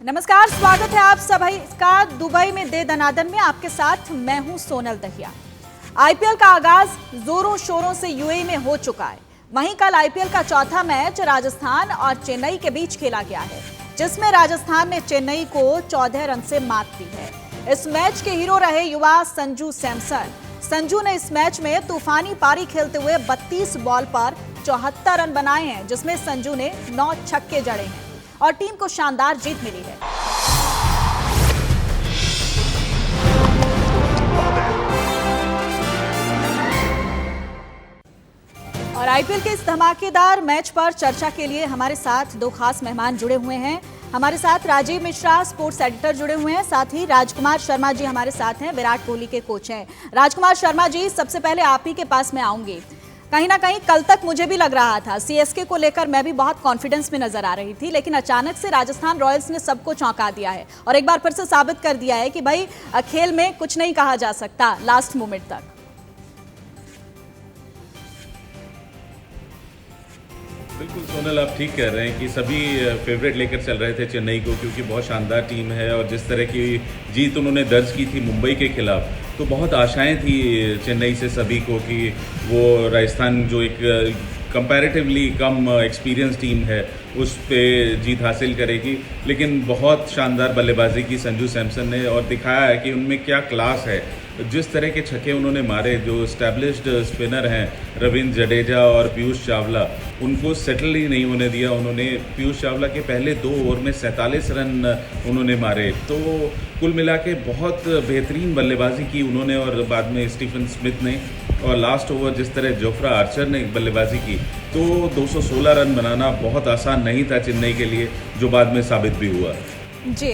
नमस्कार, स्वागत है आप सभी का दुबई में दे दनादन में। आपके साथ मैं हूं सोनल दहिया। आईपीएल का आगाज जोरों शोरों से यूएई में हो चुका है। वहीं कल आईपीएल का चौथा मैच राजस्थान और चेन्नई के बीच खेला गया है, जिसमें राजस्थान ने चेन्नई को 14 रन से मात दी है। इस मैच के हीरो रहे युवा संजू सैमसन। संजू ने इस मैच में तूफानी पारी खेलते हुए 32 बॉल पर 74 रन बनाए हैं, जिसमें संजू ने 9 छक्के जड़े हैं और टीम को शानदार जीत मिली है। और आईपीएल के इस धमाकेदार मैच पर चर्चा के लिए हमारे साथ दो खास मेहमान जुड़े हुए हैं। हमारे साथ राजीव मिश्रा, स्पोर्ट्स एडिटर, जुड़े हुए हैं। साथ ही राजकुमार शर्मा जी हमारे साथ हैं, विराट कोहली के कोच हैं। राजकुमार शर्मा जी, सबसे पहले आप ही के पास में आऊंगी। कहीं ना कहीं कल तक मुझे भी लग रहा था सीएसके को लेकर मैं भी बहुत कॉन्फिडेंस में नजर आ रही थी, लेकिन अचानक से राजस्थान रॉयल्स ने सबको चौंका दिया है और एक बार फिर से साबित कर दिया है कि भाई खेल में कुछ नहीं कहा जा सकता लास्ट मोमेंट तक। बिल्कुल सोनल, आप ठीक कह रहे हैं कि सभी फेवरेट लेकर चल रहे थे चेन्नई को, क्योंकि बहुत शानदार टीम है और जिस तरह की जीत उन्होंने दर्ज की थी मुंबई के खिलाफ, तो बहुत आशाएं थी चेन्नई से सभी को कि वो राजस्थान जो एक कंपैरेटिवली कम एक्सपीरियंस टीम है उस पे जीत हासिल करेगी। लेकिन बहुत शानदार बल्लेबाजी की संजू सैमसन ने और दिखाया है कि उनमें क्या क्लास है। जिस तरह के छक्के उन्होंने मारे, जो एस्टैब्लिश्ड स्पिनर हैं रविंद्र जडेजा और पीयूष चावला, उनको सेटल ही नहीं होने दिया। उन्होंने पीयूष चावला के पहले 2 ओवर में 47 रन उन्होंने मारे। तो कुल मिला के बहुत बेहतरीन बल्लेबाजी की उन्होंने और बाद में स्टीफन स्मिथ ने, और लास्ट ओवर जिस तरह जोफ्रा आर्चर ने बल्लेबाजी की, तो 216 रन बनाना बहुत आसान नहीं था चेन्नई के लिए, जो बाद में साबित भी हुआ। जी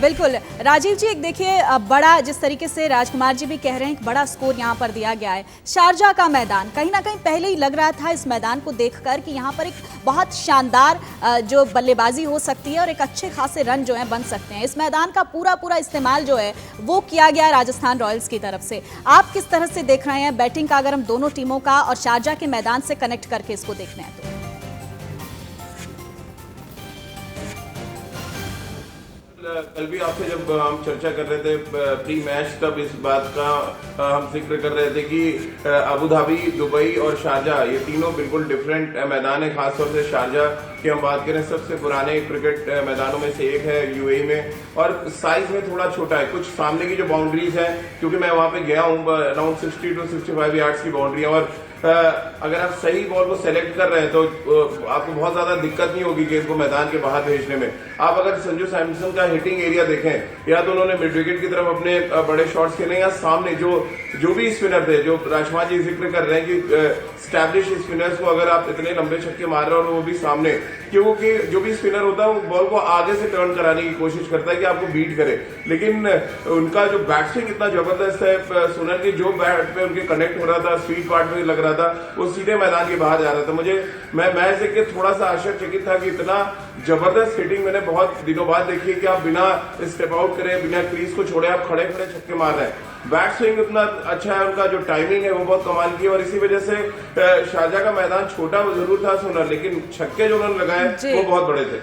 बिल्कुल। राजीव जी, एक देखिए, बड़ा जिस तरीके से राजकुमार जी भी कह रहे हैं कि बड़ा स्कोर यहाँ पर दिया गया है। शारजाह का मैदान, कहीं ना कहीं पहले ही लग रहा था इस मैदान को देखकर कि यहाँ पर एक बहुत शानदार जो बल्लेबाजी हो सकती है और एक अच्छे खासे रन जो हैं बन सकते हैं। इस मैदान का पूरा इस्तेमाल जो है वो किया गया राजस्थान रॉयल्स की तरफ से। आप किस तरह से देख रहे हैं बैटिंग का, अगर हम दोनों टीमों का और शारजाह के मैदान से कनेक्ट करके इसको देखना है तो? कल भी आपसे जब हम चर्चा कर रहे थे प्री मैच, तब इस बात का हम जिक्र कर रहे थे कि अबू धाबी, दुबई और शारजाह, ये तीनों बिल्कुल डिफरेंट मैदान है। खासतौर से शारजाह की हम बात करें, सबसे पुराने क्रिकेट मैदानों में से एक है यूएई में, और साइज में थोड़ा छोटा है। कुछ सामने की जो बाउंड्रीज है, क्योंकि मैं वहां पे गया हूँ, अराउंड 60 to 65 यार्ड्स की बाउंड्री है, और अगर आप सही बॉल को सेलेक्ट कर रहे हैं तो आपको बहुत ज्यादा दिक्कत नहीं होगी गेंद को मैदान के बाहर भेजने में। आप अगर संजू सैमसन का हिटिंग एरिया देखें, या तो उन्होंने मिड विकेट की तरफ अपने बड़े शॉट्स खेले, या सामने जो भी स्पिनर थे, जो राजकुमार जी जिक्र कर रहे हैं कि स्टैब्लिश स्पिनर्स को अगर आप इतने लंबे छक्के मार रहे हो और वो भी सामने, क्योंकि जो भी स्पिनर होता है वो बॉल को आगे से टर्न कराने की कोशिश करता है कि आपको बीट करे, लेकिन उनका जो बैट स्विंग इतना जबरदस्त है सोनल की, जो बैट पे उनके कनेक्ट हो रहा था, स्वीट पार्ट में लग रहा था, वो सीधे मैदान के बाहर जा रहा था। मैं मैच देख के थोड़ा सा आश्चर्यचकित था कि इतना जबरदस्त हिटिंग मैंने बहुत दिनों बाद देखी है कि आप बिना स्टेप आउट करे, बिना क्रीज को छोड़े आप खड़े खड़े छक्के मार रहे हैं। बैट स्विंग इतना अच्छा है, उनका जो टाइमिंग है वो बहुत कमाल की है, और इसी वजह से शारजाह का मैदान छोटा जरूर था सोनल, लेकिन छक्के जो उन्होंने लगाए वो बहुत बड़े थे।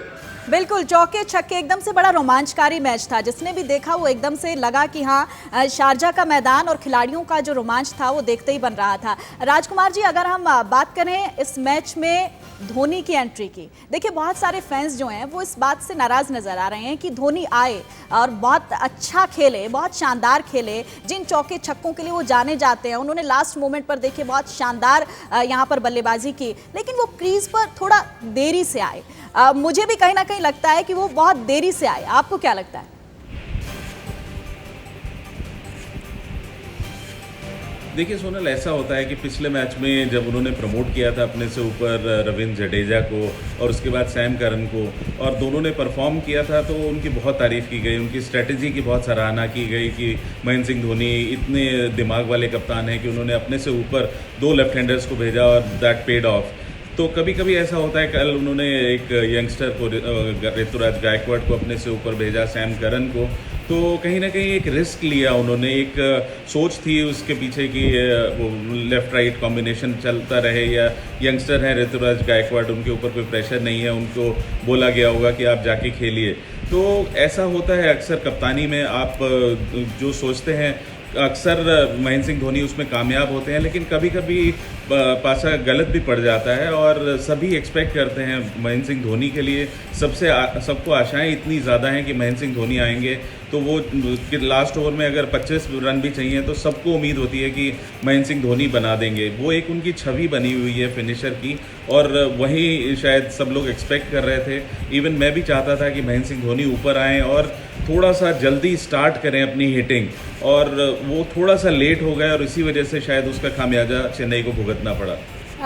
बिल्कुल, चौके छक्के, एकदम से बड़ा रोमांचकारी मैच था। जिसने भी देखा वो एकदम से लगा कि हाँ, शारजाह का मैदान और खिलाड़ियों का जो रोमांच था वो देखते ही बन रहा था। राजकुमार जी, अगर हम बात करें इस मैच में धोनी की एंट्री की, देखिए बहुत सारे फैंस जो हैं वो इस बात से नाराज नजर आ रहे हैं कि धोनी आए और बहुत अच्छा खेले, बहुत शानदार खेले। जिन चौके छक्कों के लिए वो जाने जाते हैं, उन्होंने लास्ट मोमेंट पर देखिए बहुत शानदार यहाँ पर बल्लेबाजी की, लेकिन वो क्रीज पर थोड़ा देरी से आए। मुझे भी कहीं ना कहीं लगता है कि वो बहुत देरी से आए। आपको क्या लगता है? देखिए सोनल, ऐसा होता है कि पिछले मैच में जब उन्होंने प्रमोट किया था अपने से ऊपर रविंद्र जडेजा को और उसके बाद सैम करन को, और दोनों ने परफॉर्म किया था, तो उनकी बहुत तारीफ़ की गई, उनकी स्ट्रेटजी की बहुत सराहना की गई कि महेंद्र सिंह धोनी इतने दिमाग वाले कप्तान हैं कि उन्होंने अपने से ऊपर 2 लेफ्ट हैंडर्स को भेजा और दैट पेड ऑफ। तो कभी कभी ऐसा होता है, कल उन्होंने एक यंगस्टर को ऋतुराज गायकवाड़ को अपने से ऊपर भेजा, सैम करन को, तो कहीं ना कहीं एक रिस्क लिया उन्होंने, एक सोच थी उसके पीछे कि वो लेफ़्ट राइट कॉम्बिनेशन चलता रहे, या यंगस्टर हैं ऋतुराज गायकवाड़, उनके ऊपर कोई प्रेशर नहीं है, उनको बोला गया होगा कि आप जाके खेलिए। तो ऐसा होता है अक्सर कप्तानी में, आप जो सोचते हैं अक्सर महेंद्र सिंह धोनी उसमें कामयाब होते हैं, लेकिन कभी कभी पासा गलत भी पड़ जाता है। और सभी एक्सपेक्ट करते हैं महेंद्र सिंह धोनी के लिए, सबको आशाएं इतनी ज़्यादा हैं कि महेंद्र सिंह धोनी आएंगे तो वो लास्ट ओवर में अगर 25 रन भी चाहिए तो सबको उम्मीद होती है कि महेंद्र सिंह धोनी बना देंगे। वो एक उनकी छवि बनी हुई है फिनिशर की, और वही शायद सब लोग एक्सपेक्ट कर रहे थे। इवन मैं भी चाहता था कि महेंद्र सिंह धोनी ऊपर आएँ और थोड़ा सा जल्दी स्टार्ट करें अपनी हिटिंग, और वो थोड़ा सा लेट हो गया और इसी वजह से शायद उसका खामियाजा चेन्नई को भुगतना पड़ा।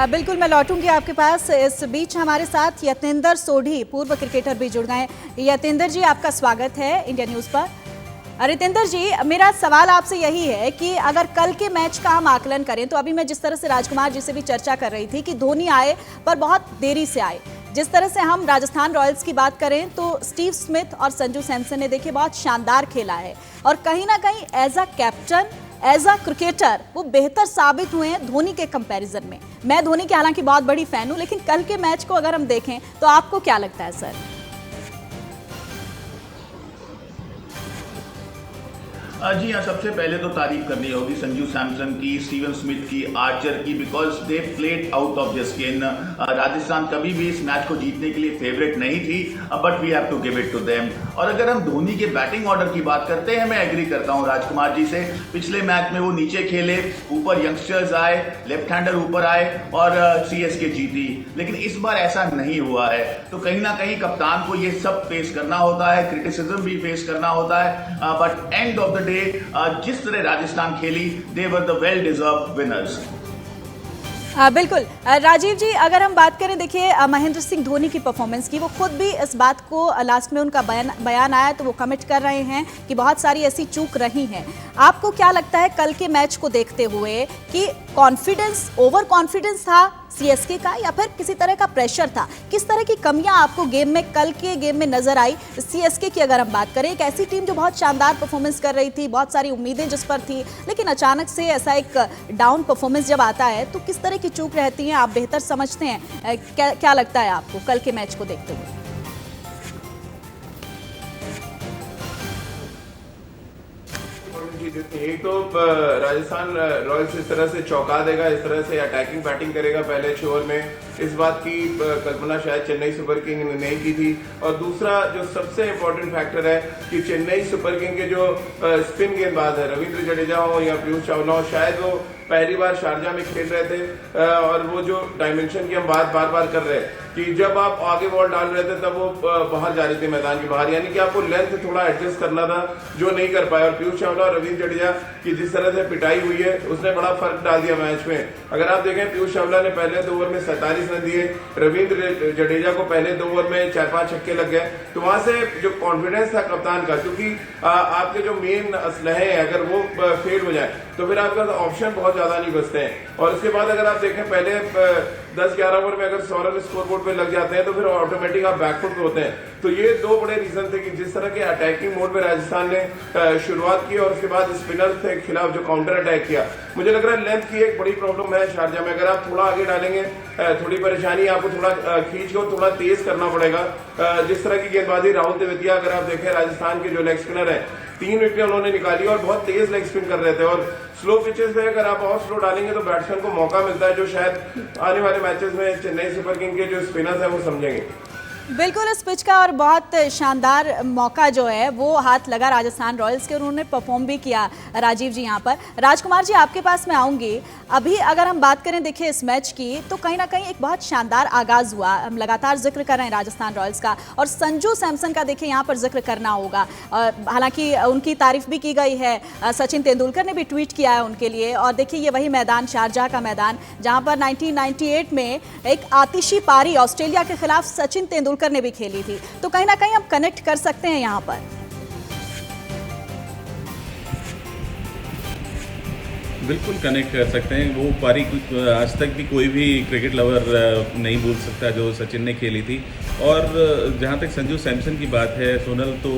बिल्कुल, मैं लौटूंगी आपके पास। इस बीच हमारे साथ यतेंद्र सोढ़ी पूर्व क्रिकेटर भी जुड़ गए। यतेंद्र जी, आपका स्वागत है इंडिया न्यूज़ पर। रितेंद्र जी, मेरा सवाल आपसे यही है कि अगर कल के मैच का हम आकलन करें तो अभी मैं जिस तरह से राजकुमार जी से भी चर्चा कर रही थी कि धोनी आए पर बहुत देरी से आए। जिस तरह से हम राजस्थान रॉयल्स की बात करें तो स्टीव स्मिथ और संजू सैमसन ने देखिए बहुत शानदार खेला है, और कहीं ना कहीं as a captain, as a cricketer वो बेहतर साबित हुए हैं धोनी के कंपैरिजन में। मैं धोनी की हालांकि बहुत बड़ी फैन हूं, लेकिन कल के मैच को अगर हम देखें तो आपको क्या लगता है सर? जी हाँ, सबसे पहले तो तारीफ करनी होगी संजू सैमसन की, स्टीवन स्मिथ की, आर्चर की, because they played out of the skin. Rajasthan कभी भी इस मैच को जीतने के लिए फेवरेट नहीं थी, but we have to give it to them. और अगर हम धोनी के बैटिंग ऑर्डर की बात करते हैं, मैं एग्री करता हूँ राजकुमार जी से। पिछले मैच में वो नीचे खेले, ऊपर यंगस्टर्स आए, लेफ्ट हैंडर ऊपर आए और CSK जीती, लेकिन इस बार ऐसा नहीं हुआ है। तो कहीं ना कहीं कप्तान को ये सब फेस करना होता है, क्रिटिसिज्म भी फेस करना होता है, but end of the day जिस तरह राजस्थान खेली, they were the well deserved winners. बिल्कुल राजीव जी, अगर हम बात करें देखिए महेंद्र सिंह धोनी की परफॉर्मेंस की, वो खुद भी इस बात को लास्ट में उनका बयान आया तो वो कमिट कर रहे हैं कि बहुत सारी ऐसी चूक रही हैं। आपको क्या लगता है कल के मैच को देखते हुए कि कॉन्फिडेंस, ओवर कॉन्फिडेंस था CSK का, या फिर किसी तरह का प्रेशर था? किस तरह की कमियां आपको गेम में, कल के गेम में नजर आई CSK की? अगर हम बात करें, एक ऐसी टीम जो बहुत शानदार परफॉर्मेंस कर रही थी, बहुत सारी उम्मीदें जिस पर थी, लेकिन अचानक से ऐसा एक डाउन परफॉर्मेंस जब आता है तो किस तरह की चूक रहती है, आप बेहतर समझते हैं। क्या लगता है आपको कल के मैच को देखते हुए? एक तो राजस्थान रॉयल्स इस तरह से चौंका देगा, इस तरह से अटैकिंग बैटिंग करेगा पहले 6 ओवर में, इस बात की कल्पना शायद चेन्नई सुपर किंग ने नहीं की थी। और दूसरा जो सबसे इम्पोर्टेंट फैक्टर है कि चेन्नई सुपर किंग के जो स्पिन गेंदबाज है, रविंद्र जडेजा हो या पीयूष चावला हो, शायद वो पहली बार शारजा में खेल रहे थे, और वो जो डायमेंशन की हम बात बार बार कर रहे हैं कि जब आप आगे बॉल डाल रहे थे तब वो बाहर जा रही थी मैदान के बाहर, यानी कि आपको लेंथ थोड़ा एडजस्ट करना था, जो नहीं कर पाए। और पीयूष चावला और रविंद्र जडेजा की जिस तरह से पिटाई हुई है, उसने बड़ा फर्क डाल दिया मैच में। अगर आप देखें, पीयूष चावला ने पहले 2 ओवर में 47 रन दिए, रविंद्र जडेजा को पहले 2 ओवर में 4-5 छक्के लग गए। तो वहां से जो कॉन्फिडेंस था कप्तान का, क्योंकि आपके जो मेन असलहे हैं अगर वो फेल हो जाए तो फिर आपके पास ऑप्शन बहुत ज्यादा नहीं बचते हैं। और उसके बाद अगर आप देखें, पहले 10-11 ओवर में अगर 100 रन स्कोर बोर्ड पे लग जाते हैं तो फिर ऑटोमेटिक आप बैकफुट पे होते हैं। तो ये 2 बड़े रीजन थे कि जिस तरह के अटैकिंग मोड में राजस्थान ने शुरुआत की और उसके बाद स्पिनर के खिलाफ जो काउंटर अटैक किया, मुझे लग रहा है लेंथ की एक बड़ी प्रॉब्लम है शारजा में। अगर आप थोड़ा आगे डालेंगे, थोड़ी परेशानी, आपको थोड़ा खींच के थोड़ा तेज करना पड़ेगा। जिस तरह की गेंदबाजी राहुल तेवतिया, अगर आप देखें राजस्थान के जो लेग स्पिनर है, 3 विकेट उन्होंने निकाली और बहुत तेज लेग स्पिन कर रहे थे। और स्लो पिचेस पे अगर आप और स्लो डालेंगे तो बैट्समैन को मौका मिलता है, जो शायद आने वाले मैचेस में चेन्नई सुपर किंग के जो स्पिनर्स हैं वो समझेंगे। बिल्कुल, इस पिच का और बहुत शानदार मौका जो है वो हाथ लगा राजस्थान रॉयल्स के, उन्होंने परफॉर्म भी किया। राजीव जी यहाँ पर, राजकुमार जी आपके पास मैं आऊँगी। अभी अगर हम बात करें देखिए इस मैच की, तो कहीं ना कहीं एक बहुत शानदार आगाज़ हुआ, हम लगातार जिक्र कर रहे हैं राजस्थान रॉयल्स का, और संजू सैमसन का देखिए यहाँ पर जिक्र करना होगा। हालांकि उनकी तारीफ भी की गई है, सचिन तेंदुलकर ने भी ट्वीट किया है उनके लिए। और देखिए ये वही मैदान, शारजाह का मैदान, जहाँ पर 1998 में एक आतिशी पारी ऑस्ट्रेलिया के खिलाफ सचिन तेंदुलकर ने भी खेली थी। तो कहीं ना कहीं हम कनेक्ट कर सकते हैं यहाँ पर। बिल्कुल कनेक्ट कर सकते हैं। वो पारी आज तक भी कोई भी क्रिकेट लवर नहीं भूल सकता जो सचिन ने खेली थी। और जहाँ तक संजू सैमसन की बात है, सोनल तो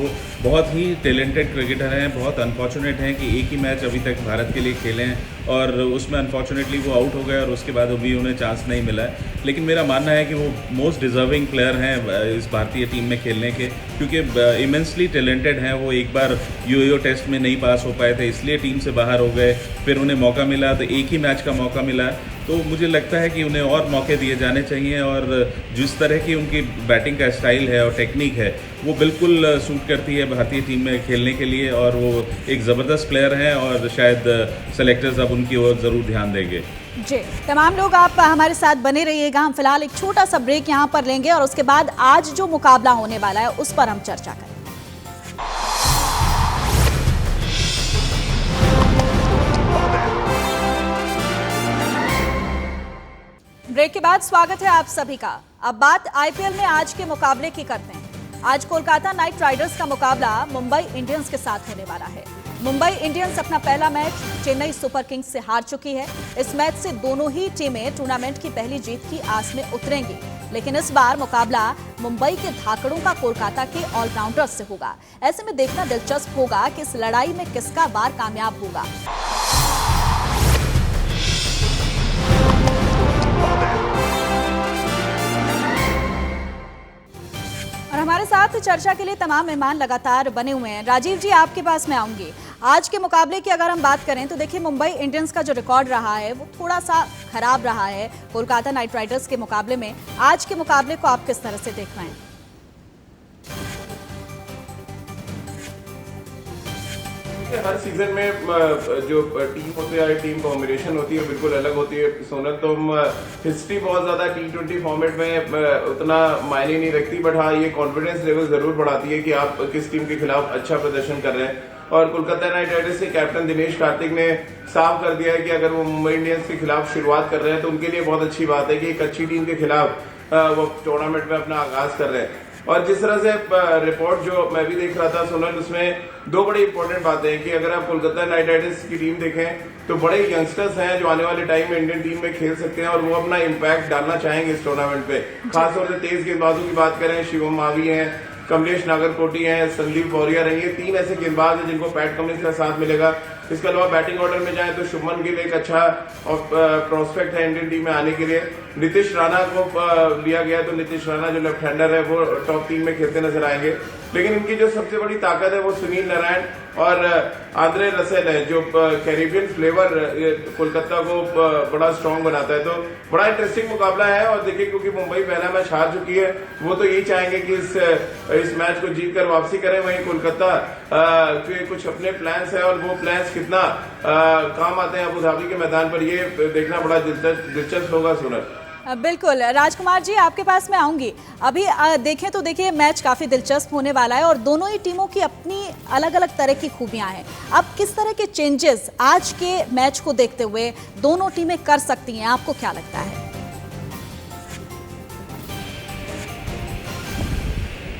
बहुत ही टैलेंटेड क्रिकेटर हैं। बहुत अनफॉर्चुनेट हैं कि एक ही मैच अभी तक भारत के लिए खेले हैं और उसमें अनफॉर्चुनेटली वो आउट हो गए और उसके बाद अभी उन्हें चांस नहीं मिला है। लेकिन मेरा मानना है कि वो मोस्ट डिज़र्विंग प्लेयर हैं इस भारतीय टीम में खेलने के, क्योंकि इमेंसली टैलेंटेड हैं। वो एक बार यूएई टेस्ट में नहीं पास हो पाए थे, इसलिए टीम से बाहर हो गए। फिर उन्हें मौका मिला तो एक ही मैच का मौका मिला, तो मुझे लगता है कि उन्हें और मौके दिए जाने चाहिए। और जिस तरह की उनकी बैटिंग का स्टाइल है और टेक्निक है, वो बिल्कुल सूट करती है भारतीय टीम में खेलने के लिए। और वो एक ज़बरदस्त प्लेयर हैं और शायद सेलेक्टर्स अब उनकी ओर ज़रूर ध्यान देंगे। जी, तमाम लोग आप हमारे साथ बने रहिएगा। हम फिलहाल एक छोटा सा ब्रेक यहाँ पर लेंगे और उसके बाद आज जो मुकाबला होने वाला है उस पर हम चर्चा करेंगे। ब्रेक के बाद स्वागत है आप सभी का। अब बात आईपीएल में आज के मुकाबले की करते हैं। आज कोलकाता नाइट राइडर्स का मुकाबला मुंबई इंडियंस के साथ होने वाला है। मुंबई इंडियंस अपना पहला मैच चेन्नई सुपर किंग्स से हार चुकी है। इस मैच से दोनों ही टीमें टूर्नामेंट की पहली जीत की आस में उतरेंगी, लेकिन इस बार मुकाबला मुंबई के धाकड़ों का कोलकाता के ऑलराउंडर्स से होगा। ऐसे में देखना दिलचस्प होगा कि इस लड़ाई में किसका बार कामयाब होगा। और हमारे साथ चर्चा के लिए तमाम मेहमान लगातार बने हुए हैं। राजीव जी, आपके पास मैं आऊंगी। आज के मुकाबले की अगर हम बात करें तो देखिए, मुंबई इंडियंस का जो रिकॉर्ड रहा है वो थोड़ा सा खराब रहा है कोलकाता नाइट राइडर्स के मुकाबले में। आज के मुकाबले को आप किस तरह से देख रहे हैं? हर सीजन में जो टीम होती है, टीम कॉम्बिनेशन होती है, बिल्कुल अलग होती है। सोनल, तुम हिस्ट्री बहुत ज़्यादा T20 फॉर्मेट में उतना मायने नहीं रखती, बट हाँ, ये कॉन्फिडेंस लेवल ज़रूर बढ़ाती है कि आप किस टीम के खिलाफ अच्छा प्रदर्शन कर रहे हैं। और कोलकाता नाइट राइडर्स के कैप्टन दिनेश कार्तिक ने साफ कर दिया है कि अगर वो मुंबई इंडियंस के खिलाफ शुरुआत कर रहे हैं तो उनके लिए बहुत अच्छी बात है कि एक अच्छी टीम के खिलाफ वो टूर्नामेंट में अपना आगाज कर रहे हैं। और जिस तरह से रिपोर्ट जो मैं भी देख रहा था सोनल, उसमें दो बड़ी इंपॉर्टेंट बातें हैं कि अगर आप कोलकाता नाइट राइडर्स की टीम देखें तो बड़े यंगस्टर्स हैं जो आने वाले टाइम में इंडियन टीम में खेल सकते हैं और वो अपना इम्पैक्ट डालना चाहेंगे इस टूर्नामेंट पे। खासतौर से तेज गेंदबाजों की बात करें, शिवम मावी हैं, कमलेश नागरकोटी हैं, संदीप वॉरियर हैं। ये तीन ऐसे गेंदबाज हैं जिनको पैट कमिंस का साथ मिलेगा। इसके अलावा बैटिंग ऑर्डर में जाए तो शुभमन गिल एक अच्छा प्रोस्पेक्ट है इंडियन टीम में आने के लिए। नीतीश राणा को लिया गया, तो नीतीश राणा जो लेफ्ट हैंडर है वो टॉप 3 में खेलते नजर आएंगे। लेकिन इनकी जो सबसे बड़ी ताकत है वो सुनील नारायण और आंद्रे रसेल है, जो कैरिबियन फ्लेवर कोलकाता को बड़ा स्ट्रांग बनाता है। तो बड़ा इंटरेस्टिंग मुकाबला है। और देखिए, क्योंकि मुंबई पहला मैच हार चुकी है, वो तो यही चाहेंगे कि इस मैच को जीत कर वापसी करें। वहीं कोलकाता के कुछ अपने प्लान्स है और वो प्लान्स कितना काम आते हैं अबू धाबी के मैदान पर, ये देखना बड़ा दिलचस्प होगा। सुनर, बिल्कुल। राजकुमार जी, आपके पास मैं आऊंगी। अभी देखें तो देखिए, मैच काफ़ी दिलचस्प होने वाला है और दोनों ही टीमों की अपनी अलग अलग तरह की खूबियां हैं। अब किस तरह के चेंजेस आज के मैच को देखते हुए दोनों टीमें कर सकती हैं, आपको क्या लगता है?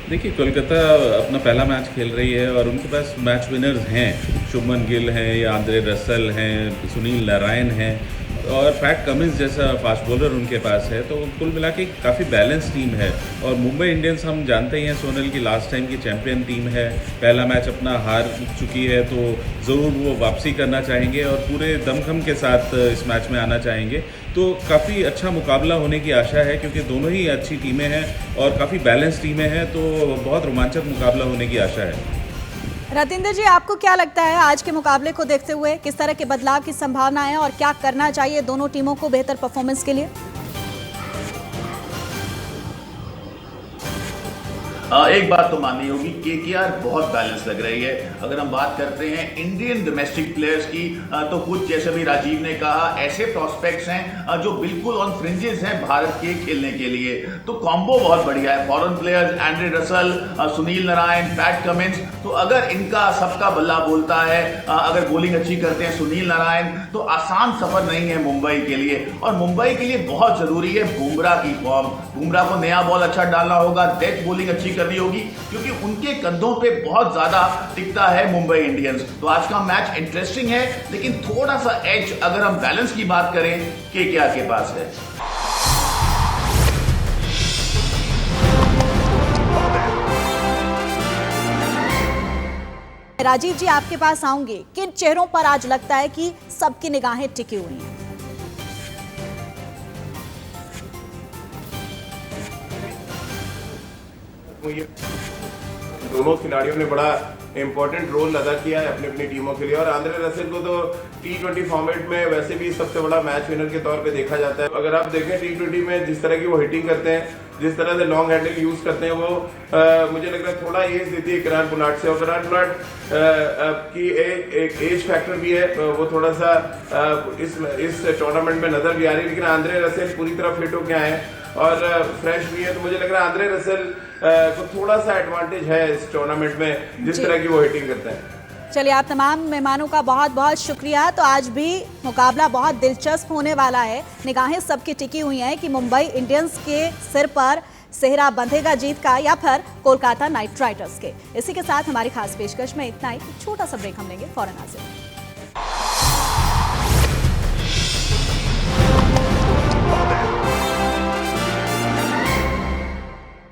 देखिए, कोलकाता अपना पहला मैच खेल रही है और उनके पास मैच विनर्स हैं। शुभमन गिल हैं, या आंद्रे रसेल हैं, सुनील नारायण हैं और पैट कमिंस जैसा फास्ट बॉलर उनके पास है। तो कुल मिला के काफ़ी बैलेंस टीम है। और मुंबई इंडियंस हम जानते ही हैं सोनल की लास्ट टाइम की चैंपियन टीम है। पहला मैच अपना हार चुकी है, तो ज़रूर वो वापसी करना चाहेंगे और पूरे दमखम के साथ इस मैच में आना चाहेंगे। तो काफ़ी अच्छा मुकाबला होने की आशा है, क्योंकि दोनों ही अच्छी टीमें हैं और काफ़ी बैलेंस टीमें हैं, तो बहुत रोमांचक मुकाबला होने की आशा है। रतिंदर जी, आपको क्या लगता है आज के मुकाबले को देखते हुए किस तरह के बदलाव की संभावना है और क्या करना चाहिए दोनों टीमों को बेहतर परफॉर्मेंस के लिए? एक बात तो माननी होगी, केकेआर बहुत बैलेंस लग रही है। अगर हम बात करते हैं इंडियन डोमेस्टिक प्लेयर्स की, तो कुछ जैसे भी राजीव ने कहा, ऐसे प्रोस्पेक्ट्स हैं जो बिल्कुल ऑन फ्रिंजेस हैं भारत के खेलने के लिए। तो कॉम्बो बहुत बढ़िया है। Foreign players, Andre Russell, Sunil Narayan, PAT Cummins, तो अगर इनका सबका बल्ला बोलता है, अगर बॉलिंग अच्छी करते हैं सुनील नारायण, तो आसान सफर नहीं है मुंबई के लिए। और मुंबई के लिए बहुत जरूरी है बुमराह की फॉर्म। बुमराह को नया बॉल अच्छा डालना होगा, डेथ बॉलिंग अच्छी करनी होगी, क्योंकि उनके कंधों पे बहुत ज्यादा टिकता है मुंबई इंडियंस। तो आज का मैच इंटरेस्टिंग है, लेकिन थोड़ा सा एज अगर हम बैलेंस की बात करें केकेआर के पास है। राजीव जी, आपके पास आऊंगी। किन चेहरों पर आज लगता है कि सबकी निगाहें टिकी हुई हैं? दोनों खिलाड़ियों ने बड़ा इंपॉर्टेंट रोल अदा किया है अपनी अपनी टीमों के लिए, और आंद्रे रसेल को तो T20 फॉर्मेट में वैसे भी सबसे बड़ा मैच विनर के तौर पे देखा जाता है। अगर आप देखें T20 में जिस तरह की वो हिटिंग करते हैं, जिस तरह से लॉन्ग हैंडल यूज करते हैं, वो मुझे लग रहा है थोड़ा एज देती है किरान पोलार्ड से। और किरान पोलार्ड की एक एज फैक्टर भी है, वो थोड़ा सा इस टूर्नामेंट में नजर भी आ रही है। लेकिन आंद्रे रसेल पूरी तरह फिट होके आए हैं और फ्रेश भी है, तो मुझे लग रहा है आंद्रे रसेल को थोड़ा सा एडवांटेज है इस टूर्नामेंट में, जिस तरह की वो हिटिंग करते हैं। चलिए, आप तमाम मेहमानों का बहुत बहुत शुक्रिया। तो आज भी मुकाबला बहुत दिलचस्प होने वाला है। निगाहें सबकी टिकी हुई हैं कि मुंबई इंडियंस के सिर पर सेहरा बंधेगा जीत का या फिर कोलकाता नाइट राइडर्स के। इसी के साथ हमारी खास पेशकश में इतना ही। छोटा सा ब्रेक हम लेंगे, फौरन हाजिर।